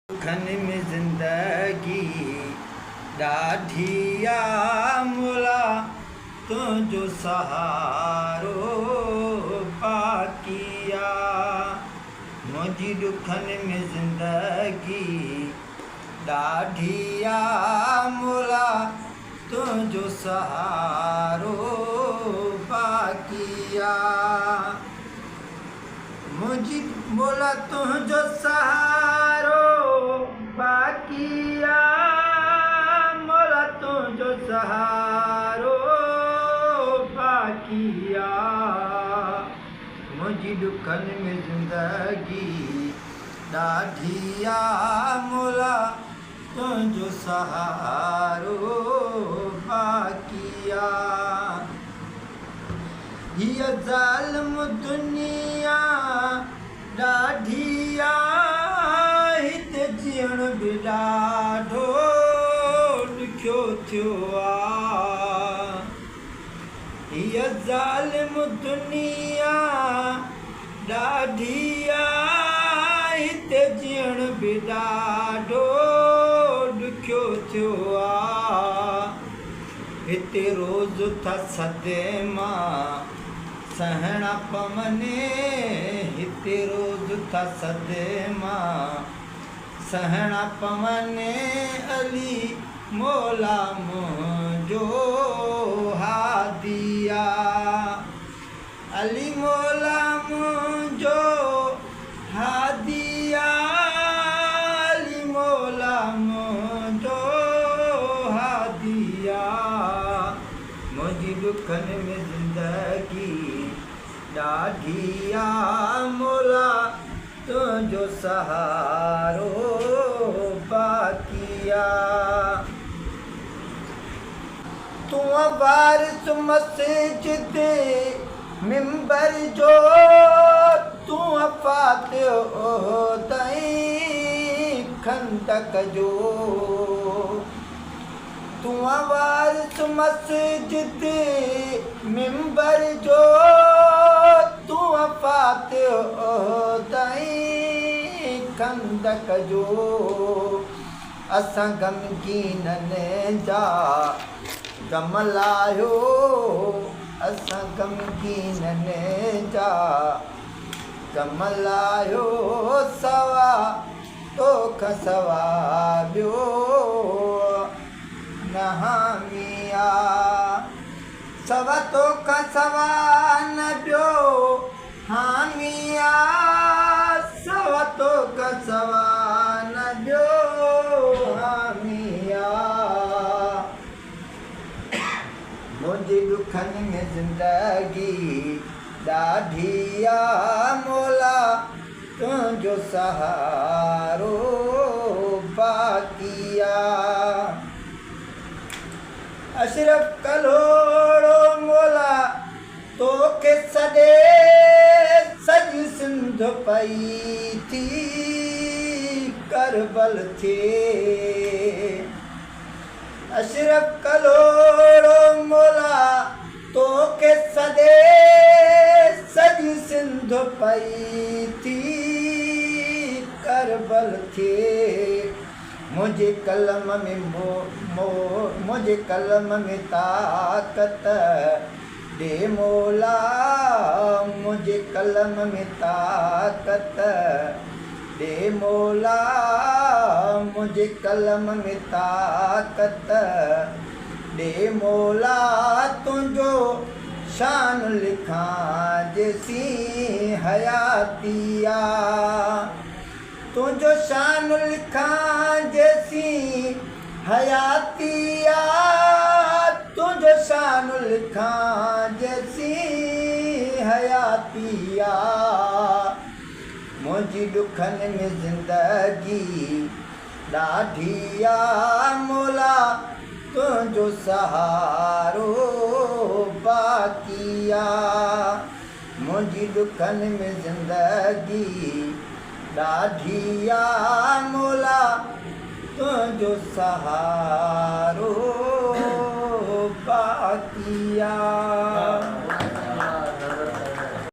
दुखन में ज़िंदगी ॾाढी आ मोला तुंहिंजो सहारो बाक़ी आ। मुंहिंजी दुखन में ज़िंदगी ॾाढी आ मोला तुंहिंजो सहारो बाक़ी आ। मुंहिंजी मोला तुंहिंजो सहारो बाक़ी आ। मोला तुंहिंजो सहारो बाक़ी आ। मुंहिंजी दुखन में ज़िंदगी ॾाढी आ मोला तुंहिंजो सहारो बाक़ी आ। हीअ ज़ालिम दुनिया ॾाढी आ, हिते जीअण बि ॾाढो ॾुखियो थियो आ। हीअ ज़ालिम दुनिया ॾाढी आ, हिते जीअण बि ॾाढो ॾुखियो थियो आ। हिते रोज़ था सदे मां सहणा पवनि, हिते रोज़ था सदे मां सहणा पवनि। अली मौला मुंहिंजो हादी आ। अली मौला मुंहिंजो हादी आ। अली मौला मुंहिंजो हादी आ। मुंहिंजी दुखन में ज़िंदगी ॾाढी आ मोला तुंहिंजो सहारो बाक़ी आ। तूं वारिस मस्जिद मिंबर जो, तूं फातिहो ताईं खंदक जो। तूं वारिस मस्जिद मिंबर जो, तूं फातिहो ताईं खंदक जो। असां ग़मगीननि जा ग़म लाहियो, असां ग़मगीननि जा ग़म लाहियो। सवा तोखां सवा ॿियो न हामी आ। सवा तोखां सवा न ॿियो हामी आ। सवा तोखां सवा न ॿियो हामी आ। मुंहिंजी दुखन में ज़िंदगी ॾाढी आ मोला तुंहिंजो सहारो बाक़ी आ। अशरफ कलोड़ो मोला तोखे सॾे सॼी सिंध पई थी करबल थिए। अशरफ कलोड़ो मोला तोखे सॾे सॼी सिंध पई थी करबल थिए। मुंहिंजे कलम में मुंहिंजे कलम में ताक़त ॾे मौला, मुंहिंजे कलम में ताक़त ॾे मौला। मुंहिंजे कलम में ताक़त ॾे मौला। तुंहिंजो शान लिखां जेसीं हयाती आ। तुंहिंजो शान लिखां जेसीं हयाती आ। तुंहिंजो शान लिखां जेसीं हयाती आ। मुंहिंजी दुखन में ज़िंदगी ॾाढी आ मोला तुंहिंजो सहारो बाक़ी आ। मुंहिंजी दुखन में ज़िंदगी ॾाढी आ मोला तुंहिंजो सहारो बाक़ी आ।